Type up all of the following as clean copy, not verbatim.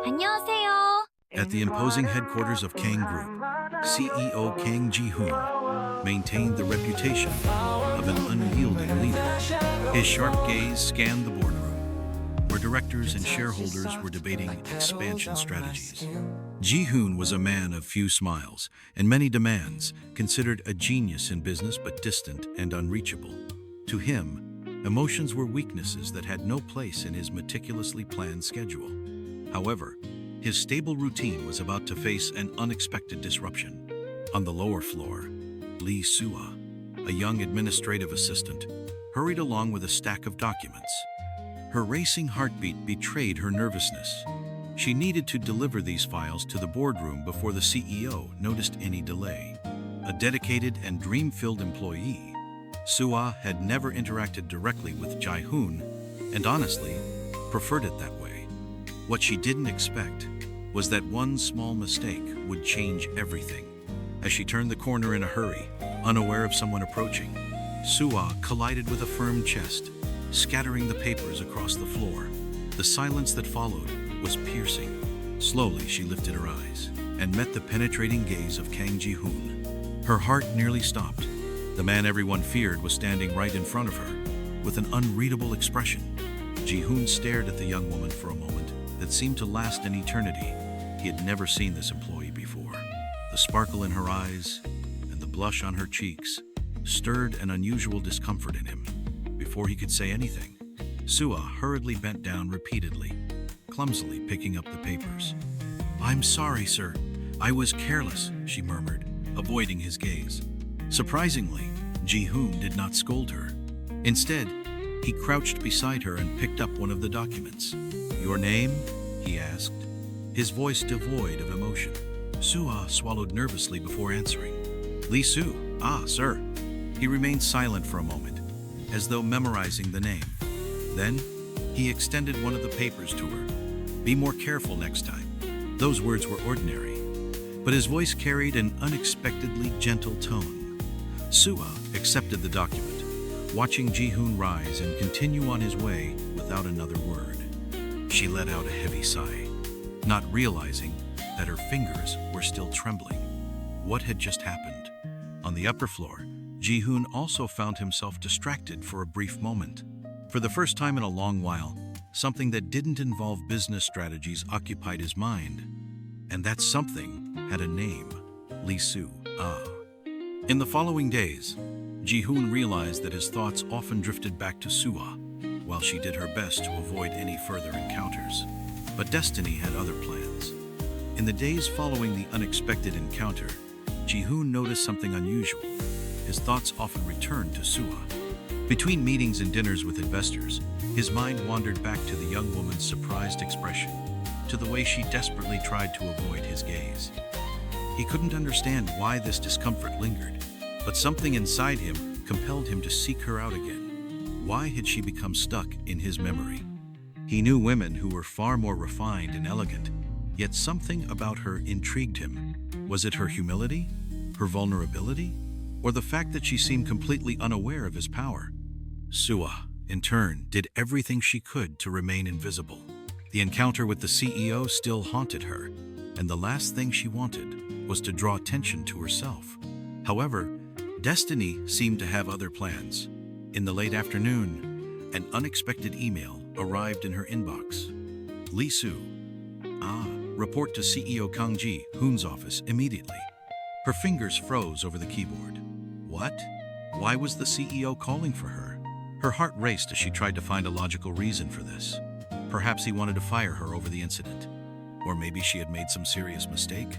안녕하세요. At the imposing headquarters of Kang Group, CEO Kang Ji-hoon maintained the reputation of an unyielding leader. His sharp gaze scanned the boardroom, where directors and shareholders were debating expansion strategies. Ji-hoon was a man of few smiles and many demands, considered a genius in business but distant and unreachable. To him, emotions were weaknesses that had no place in his meticulously planned schedule. However, his stable routine was about to face an unexpected disruption. On the lower floor, Lee Sua, a young administrative assistant, hurried along with a stack of documents. Her racing heartbeat betrayed her nervousness. She needed to deliver these files to the boardroom before the CEO noticed any delay. A dedicated and dream-filled employee, Sua had never interacted directly with Ji-hoon and honestly preferred it that way. What she didn't expect was that one small mistake would change everything. As she turned the corner in a hurry, unaware of someone approaching, Sua collided with a firm chest, scattering the papers across the floor. The silence that followed was piercing. Slowly, she lifted her eyes and met the penetrating gaze of Kang Ji-hoon. Her heart nearly stopped. The man everyone feared was standing right in front of her, with an unreadable expression. Ji-hoon stared at the young woman for a moment that seemed to last an eternity. He had never seen this employee before. The sparkle in her eyes and the blush on her cheeks stirred an unusual discomfort in him. Before he could say anything, Sua hurriedly bent down repeatedly, clumsily picking up the papers. "I'm sorry, sir. I was careless," she murmured, avoiding his gaze. Surprisingly, Ji-hoon did not scold her. Instead, he crouched beside her and picked up one of the documents. "Your name?" he asked, his voice devoid of emotion. Sua swallowed nervously before answering. "Lee Su, sir." He remained silent for a moment, as though memorizing the name. Then, he extended one of the papers to her. "Be more careful next time." Those words were ordinary, but his voice carried an unexpectedly gentle tone. Sua accepted the document, watching Ji-hoon rise and continue on his way without another word. She let out a heavy sigh, not realizing that her fingers were still trembling. What had just happened? On the upper floor, Ji-hoon also found himself distracted for a brief moment. For the first time in a long while, something that didn't involve business strategies occupied his mind. And that something had a name: Lee Su. In the following days, Ji-hoon realized that his thoughts often drifted back to Sua, while she did her best to avoid any further encounters. But destiny had other plans. In the days following the unexpected encounter, Ji-hoon noticed something unusual. His thoughts often returned to Sua. Between meetings and dinners with investors, his mind wandered back to the young woman's surprised expression, to the way she desperately tried to avoid his gaze. He couldn't understand why this discomfort lingered, but something inside him compelled him to seek her out again. Why had she become stuck in his memory? He knew women who were far more refined and elegant, yet something about her intrigued him. Was it her humility, her vulnerability, or the fact that she seemed completely unaware of his power? Sua, in turn, did everything she could to remain invisible. The encounter with the CEO still haunted her, and the last thing she wanted was to draw attention to herself. However, destiny seemed to have other plans. In the late afternoon, an unexpected email arrived in her inbox. "Lee Su, report to CEO Kang Ji-hoon's office immediately." Her fingers froze over the keyboard. What? Why was the CEO calling for her? Her heart raced as she tried to find a logical reason for this. Perhaps he wanted to fire her over the incident. Or maybe she had made some serious mistake.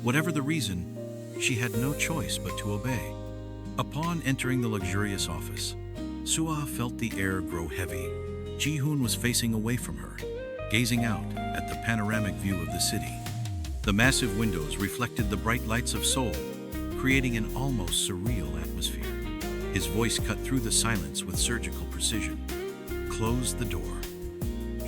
Whatever the reason, she had no choice but to obey. Upon entering the luxurious office, Sua felt the air grow heavy. Ji-hoon was facing away from her, gazing out at the panoramic view of the city. The massive windows reflected the bright lights of Seoul, creating an almost surreal atmosphere. His voice cut through the silence with surgical precision. "Close the door."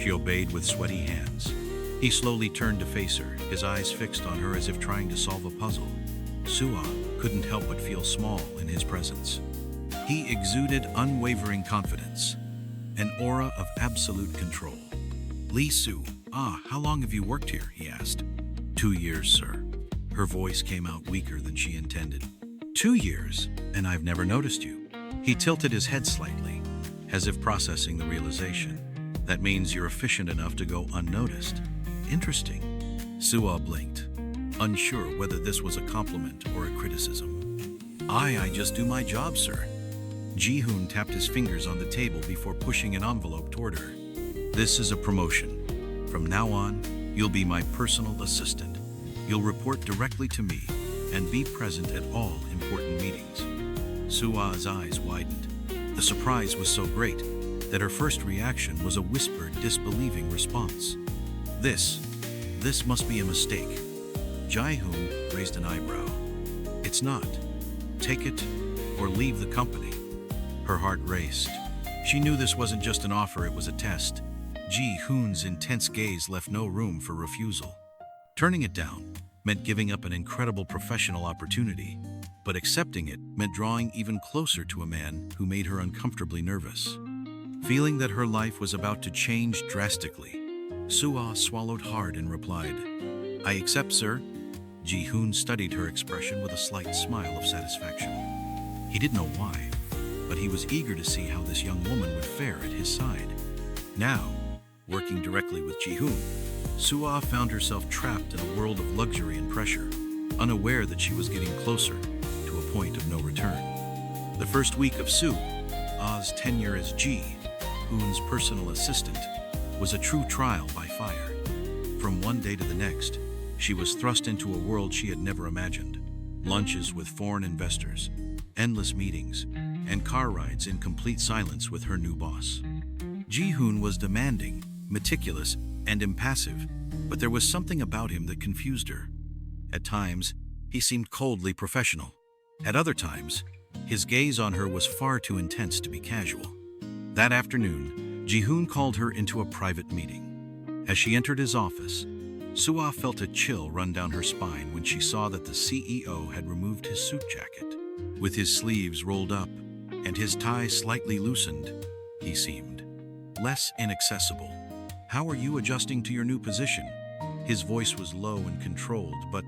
She obeyed with sweaty hands. He slowly turned to face her, his eyes fixed on her as if trying to solve a puzzle. Sua couldn't help but feel small in his presence. He exuded unwavering confidence, an aura of absolute control. Lee Su, how long have you worked here? He asked. 2 years, sir. Her voice came out weaker than she intended. 2 years, and I've never noticed you. He tilted his head slightly, as if processing the realization. That means you're efficient enough to go unnoticed. Interesting. Suah blinked, unsure whether this was a compliment or a criticism. I just do my job, sir. Ji-hoon tapped his fingers on the table before pushing an envelope toward her. This is a promotion. From now on, you'll be my personal assistant. You'll report directly to me and be present at all important meetings. Suah's eyes widened. The surprise was so great that her first reaction was a whispered, disbelieving response. This must be a mistake. Ji-hoon raised an eyebrow. It's not. Take it or leave the company. Her heart raced. She knew this wasn't just an offer, it was a test. Ji-hoon's intense gaze left no room for refusal. Turning it down meant giving up an incredible professional opportunity, but accepting it meant drawing even closer to a man who made her uncomfortably nervous. Feeling that her life was about to change drastically, Suah swallowed hard and replied, I accept, sir. Ji-hoon studied her expression with a slight smile of satisfaction. He didn't know why, but he was eager to see how this young woman would fare at his side. Now, working directly with Ji-hoon, Suah found herself trapped in a world of luxury and pressure, unaware that she was getting closer to a point of no return. The first week of Suah's tenure as Ji-hoon's personal assistant was a true trial by fire. From one day to the next, she was thrust into a world she had never imagined. Lunches with foreign investors, endless meetings, and car rides in complete silence with her new boss. Ji-hoon was demanding, meticulous, and impassive, but there was something about him that confused her. At times, he seemed coldly professional. At other times, his gaze on her was far too intense to be casual. That afternoon, Ji-hoon called her into a private meeting. As she entered his office, Suah felt a chill run down her spine when she saw that the CEO had removed his suit jacket. With his sleeves rolled up and his tie slightly loosened, he seemed less inaccessible. How are you adjusting to your new position? His voice was low and controlled, but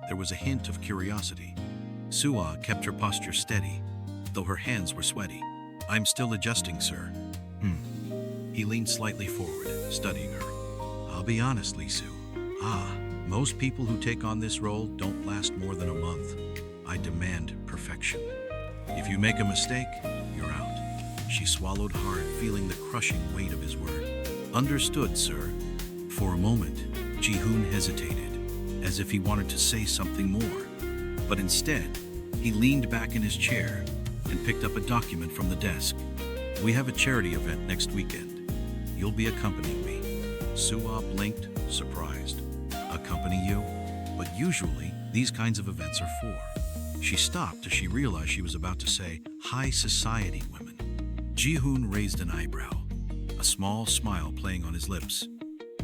there was a hint of curiosity. Suah kept her posture steady, though her hands were sweaty. I'm still adjusting, sir. He leaned slightly forward, studying her. I'll be honest, Lee Su. Most people who take on this role don't last more than a month. I demand perfection. If you make a mistake, you're out. She swallowed hard, feeling the crushing weight of his word. Understood, sir. For a moment, Ji-hoon hesitated, as if he wanted to say something more. But instead, he leaned back in his chair and picked up a document from the desk. We have a charity event next weekend. You'll be accompanying me. Suah blinked, surprised. Accompany you? But usually, these kinds of events are for. She stopped as she realized she was about to say, high society women. Ji-hoon raised an eyebrow, a small smile playing on his lips.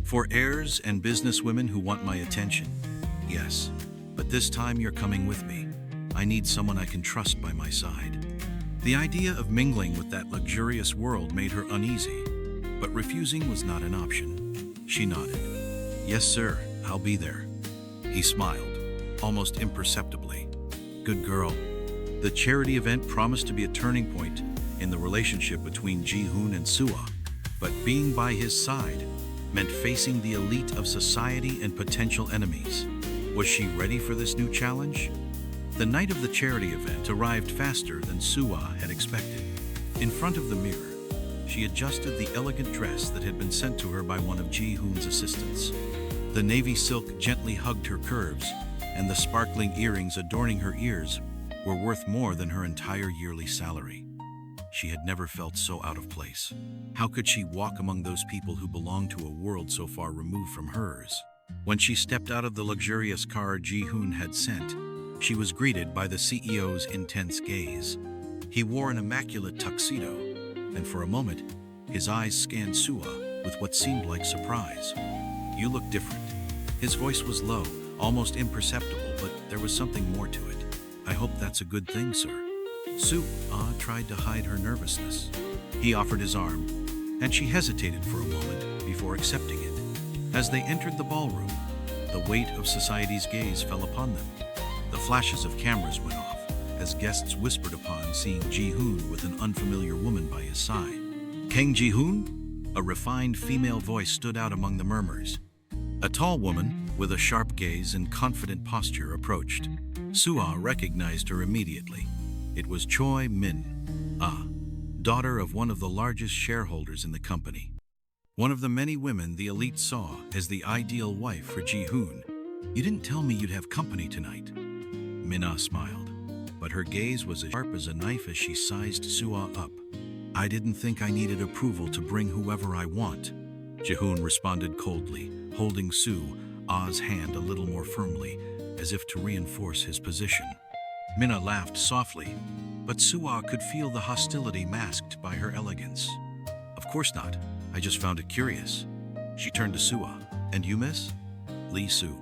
For heirs and businesswomen who want my attention, yes, but this time you're coming with me. I need someone I can trust by my side. The idea of mingling with that luxurious world made her uneasy, but refusing was not an option. She nodded. Yes, sir, I'll be there. He smiled, almost imperceptibly. Good girl. The charity event promised to be a turning point in the relationship between Ji-hoon and Suah, but being by his side meant facing the elite of society and potential enemies. Was she ready for this new challenge? The night of the charity event arrived faster than Suah had expected. In front of the mirror, she adjusted the elegant dress that had been sent to her by one of Ji-hoon's assistants. The navy silk gently hugged her curves, and the sparkling earrings adorning her ears were worth more than her entire yearly salary. She had never felt so out of place. How could she walk among those people who belonged to a world so far removed from hers? When she stepped out of the luxurious car Ji-hoon had sent, she was greeted by the CEO's intense gaze. He wore an immaculate tuxedo, and for a moment, his eyes scanned Suah with what seemed like surprise. You look different. His voice was low, almost imperceptible, but there was something more to it. I hope that's a good thing, sir. Suah tried to hide her nervousness. He offered his arm, and she hesitated for a moment before accepting it. As they entered the ballroom, the weight of society's gaze fell upon them. The flashes of cameras went off as guests whispered upon seeing Ji-hoon with an unfamiliar woman by his side. Kang Ji-hoon? A refined female voice stood out among the murmurs. A tall woman, with a sharp gaze and confident posture, approached. Soo-ah recognized her immediately. It was Choi Min-ah, daughter of one of the largest shareholders in the company. One of the many women the elite saw as the ideal wife for Ji-hoon. "You didn't tell me you'd have company tonight." Min-ah smiled, but her gaze was as sharp as a knife as she sized Soo-ah up. "I didn't think I needed approval to bring whoever I want," Ji-hoon responded coldly, holding Soo-ah's hand a little more firmly, as if to reinforce his position. Min-ah laughed softly, but Soo-ah could feel the hostility masked by her elegance. "Of course not. I just found it curious." She turned to Soo-ah. "And you, miss?" "Lee Soo."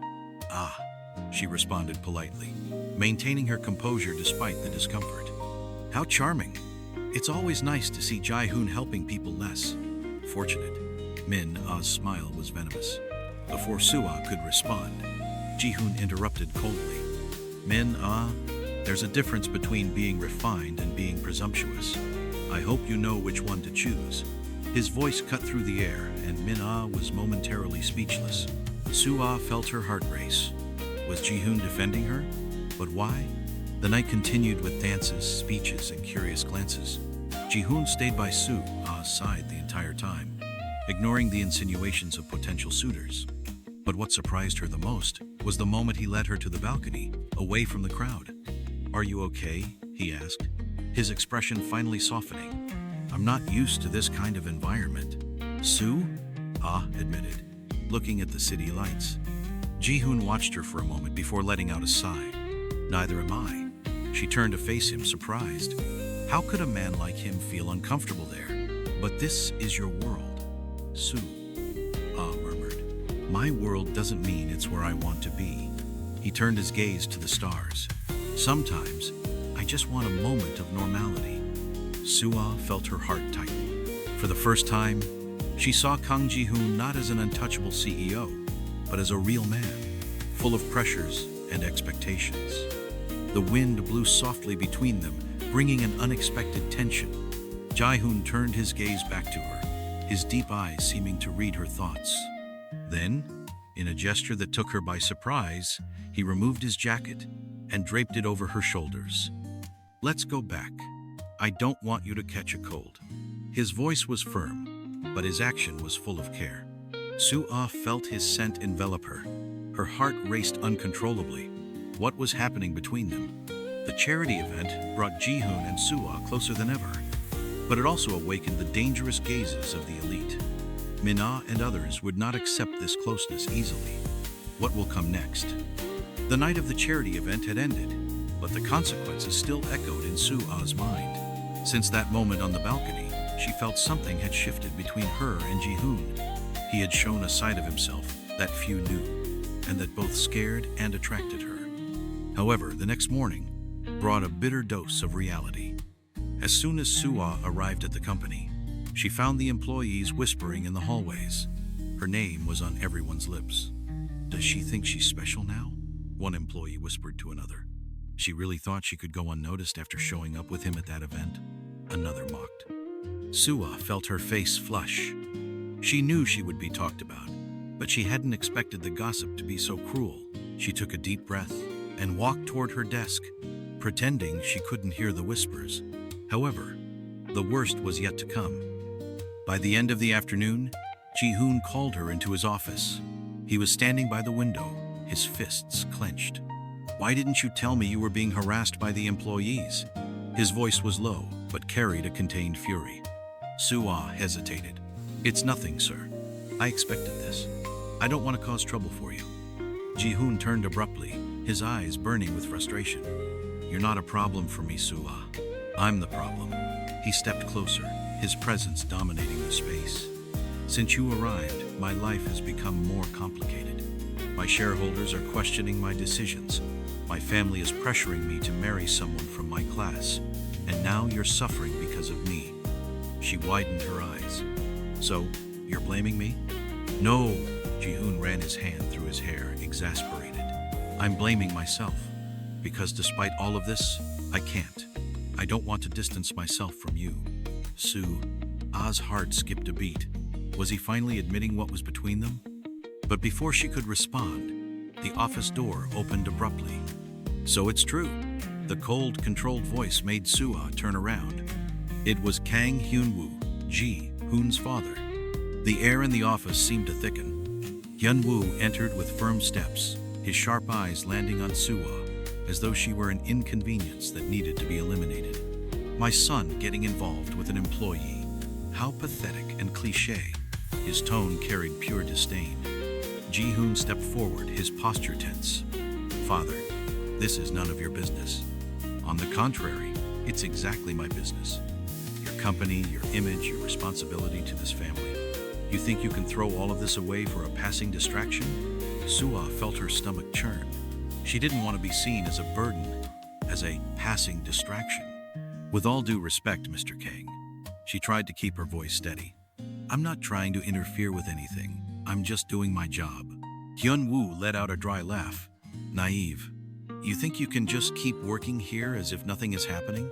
"Ah," she responded politely, maintaining her composure despite the discomfort. "How charming. It's always nice to see Ji-hoon helping people less fortunate." Min-ah's smile was venomous. Before Soo-ah could respond, Ji-hoon interrupted coldly. "Min-ah, there's a difference between being refined and being presumptuous. I hope you know which one to choose." His voice cut through the air, and Min-ah was momentarily speechless. Soo-ah felt her heart race. Was Ji-hoon defending her? But why? The night continued with dances, speeches, and curious glances. Ji-hoon stayed by Soo-ah's side the entire time, ignoring the insinuations of potential suitors. But what surprised her the most was the moment he led her to the balcony, away from the crowd. "Are you okay?" he asked, his expression finally softening. "I'm not used to this kind of environment." Soo-ah admitted, looking at the city lights. Ji-hoon watched her for a moment before letting out a sigh. "Neither am I." She turned to face him, surprised. How could a man like him feel uncomfortable there? "But this is your world," Soo-ah murmured. "My world doesn't mean it's where I want to be." He turned his gaze to the stars. "Sometimes, I just want a moment of normality." Soo-ah felt her heart tighten. For the first time, she saw Kang Ji-hoon not as an untouchable CEO, but as a real man, full of pressures and expectations. The wind blew softly between them, bringing an unexpected tension. Ji-hoon turned his gaze back to her, his deep eyes seeming to read her thoughts. Then, in a gesture that took her by surprise, he removed his jacket and draped it over her shoulders. "Let's go back. I don't want you to catch a cold." His voice was firm, but his action was full of care. Soo-ah felt his scent envelop her. Her heart raced uncontrollably. What was happening between them? The charity event brought Ji-hoon and Soo-ah closer than ever, but it also awakened the dangerous gazes of the elite. Min-ah and others would not accept this closeness easily. What will come next? The night of the charity event had ended, but the consequences still echoed in Soo-ah's mind. Since that moment on the balcony, she felt something had shifted between her and Ji-hoon. He had shown a side of himself that few knew, and that both scared and attracted her. However, the next morning brought a bitter dose of reality. As soon as Soo-ah arrived at the company, she found the employees whispering in the hallways. Her name was on everyone's lips. "Does she think she's special now?" one employee whispered to another. "She really thought she could go unnoticed after showing up with him at that event?" another mocked. Soo-ah felt her face flush. She knew she would be talked about, but she hadn't expected the gossip to be so cruel. She took a deep breath and walked toward her desk, pretending she couldn't hear the whispers. However, the worst was yet to come. By the end of the afternoon, Ji-hoon called her into his office. He was standing by the window, his fists clenched. "Why didn't you tell me you were being harassed by the employees?" His voice was low, but carried a contained fury. Soo-ah hesitated. "It's nothing, sir. I expected this. I don't want to cause trouble for you." Ji-hoon turned abruptly, his eyes burning with frustration. "You're not a problem for me, Soo-ah. I'm the problem." He stepped closer, his presence dominating the space. "Since you arrived, my life has become more complicated. My shareholders are questioning my decisions. My family is pressuring me to marry someone from my class. And now you're suffering because of me." She widened her eyes. "So, you're blaming me?" "No," Ji-hoon ran his hand through his hair, exasperated. I'm blaming myself, because despite all of this, I can't. I don't want to distance myself from you. Sue, Ah's heart skipped a beat. Was he finally admitting what was between them? But before she could respond, the office door opened abruptly. So it's true. The cold, controlled voice made Sue-ah turn around. It was Kang Hyun-woo, Ji-hoon's father. The air in the office seemed to thicken. Hyun-woo entered with firm steps, his sharp eyes landing on Sue-ah, as though she were an inconvenience that needed to be eliminated. My son getting involved with an employee. How pathetic and cliché. His tone carried pure disdain. Ji-hoon stepped forward, his posture tense. Father, this is none of your business. On the contrary, it's exactly my business. Your company, your image, your responsibility to this family. You think you can throw all of this away for a passing distraction? Sue-ah felt her stomach churn. She didn't want to be seen as a burden, as a passing distraction. With all due respect, Mr. Kang, she tried to keep her voice steady. I'm not trying to interfere with anything. I'm just doing my job. Hyun-woo let out a dry laugh. Naive. You think you can just keep working here as if nothing is happening?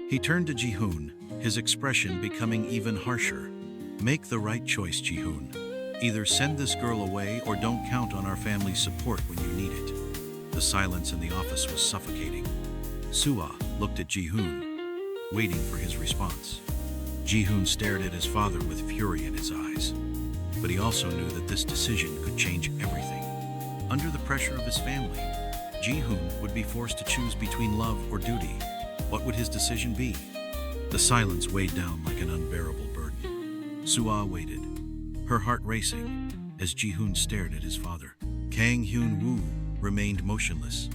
He turned to Ji-hoon, his expression becoming even harsher. Make the right choice, Ji-hoon. Either send this girl away or don't count on our family's support when you need it. The silence in the office was suffocating. Sue-ah looked at Ji-hoon, waiting for his response. Ji-hoon stared at his father with fury in his eyes. But he also knew that this decision could change everything. Under the pressure of his family, Ji-hoon would be forced to choose between love or duty. What would his decision be? The silence weighed down like an unbearable burden. Sue-ah waited, her heart racing, as Ji-hoon stared at his father. Kang Hyun-woo remained motionless,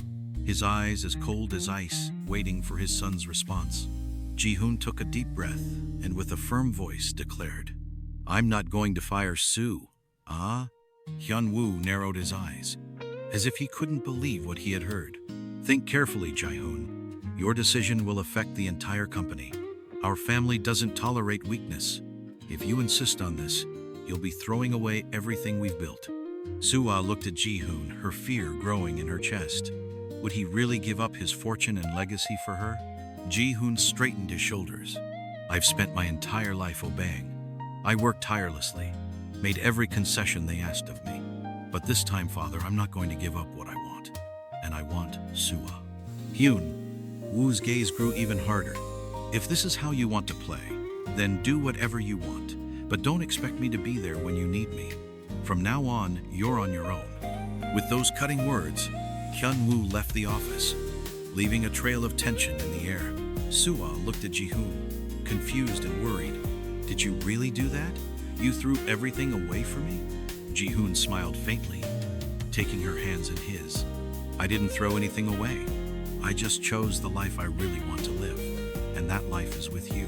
his eyes as cold as ice, waiting for his son's response. Ji-hoon took a deep breath and with a firm voice declared, I'm not going to fire Sue. Ah? Hyun-woo narrowed his eyes, as if he couldn't believe what he had heard. Think carefully, Ji-hoon. Your decision will affect the entire company. Our family doesn't tolerate weakness. If you insist on this, you'll be throwing away everything we've built. Sue-ah looked at Ji-hoon, her fear growing in her chest. Would he really give up his fortune and legacy for her? Ji-hoon straightened his shoulders. I've spent my entire life obeying. I worked tirelessly, made every concession they asked of me. But this time, Father, I'm not going to give up what I want. And I want Sue-ah. Hyun-woo's gaze grew even harder. If this is how you want to play, then do whatever you want. But don't expect me to be there when you need me. From now on, you're on your own. With those cutting words, Hyun-woo left the office, leaving a trail of tension in the air. Sue-ah looked at Ji-hoon, confused and worried. Did you really do that? You threw everything away for me? Ji-hoon smiled faintly, taking her hands in his. I didn't throw anything away. I just chose the life I really want to live, and that life is with you.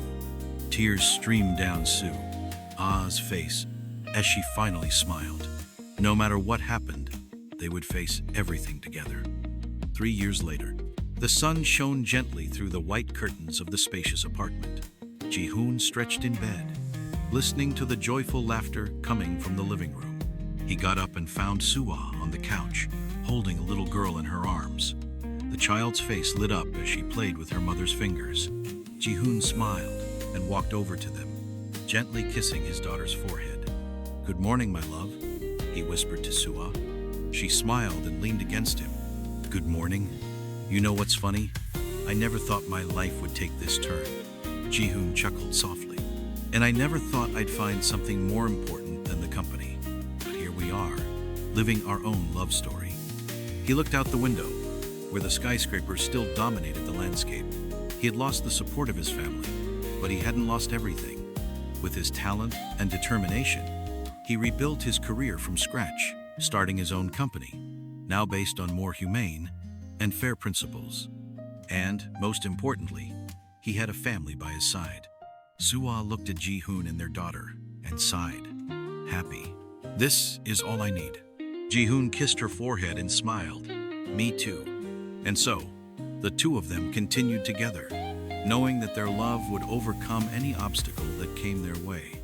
Tears streamed down Sue-ah's face as she finally smiled. No matter what happened, they would face everything together. 3 years later, the sun shone gently through the white curtains of the spacious apartment. Ji-hoon stretched in bed, listening to the joyful laughter coming from the living room. He got up and found Sue-ah on the couch, holding a little girl in her arms. The child's face lit up as she played with her mother's fingers. Ji-hoon smiled and walked over to them, gently kissing his daughter's forehead. Good morning, my love, he whispered to Sue-ah. She smiled and leaned against him. Good morning. You know what's funny? I never thought my life would take this turn. Ji-hoon chuckled softly. And I never thought I'd find something more important than the company. But here we are, living our own love story. He looked out the window, where the skyscrapers still dominated the landscape. He had lost the support of his family, but he hadn't lost everything. With his talent and determination, he rebuilt his career from scratch, starting his own company, now based on more humane and fair principles. And, most importantly, he had a family by his side. Sue-ah looked at Ji-hoon and their daughter and sighed, happy. This is all I need. Ji-hoon kissed her forehead and smiled. Me too. And so, the two of them continued together, knowing that their love would overcome any obstacle that came their way.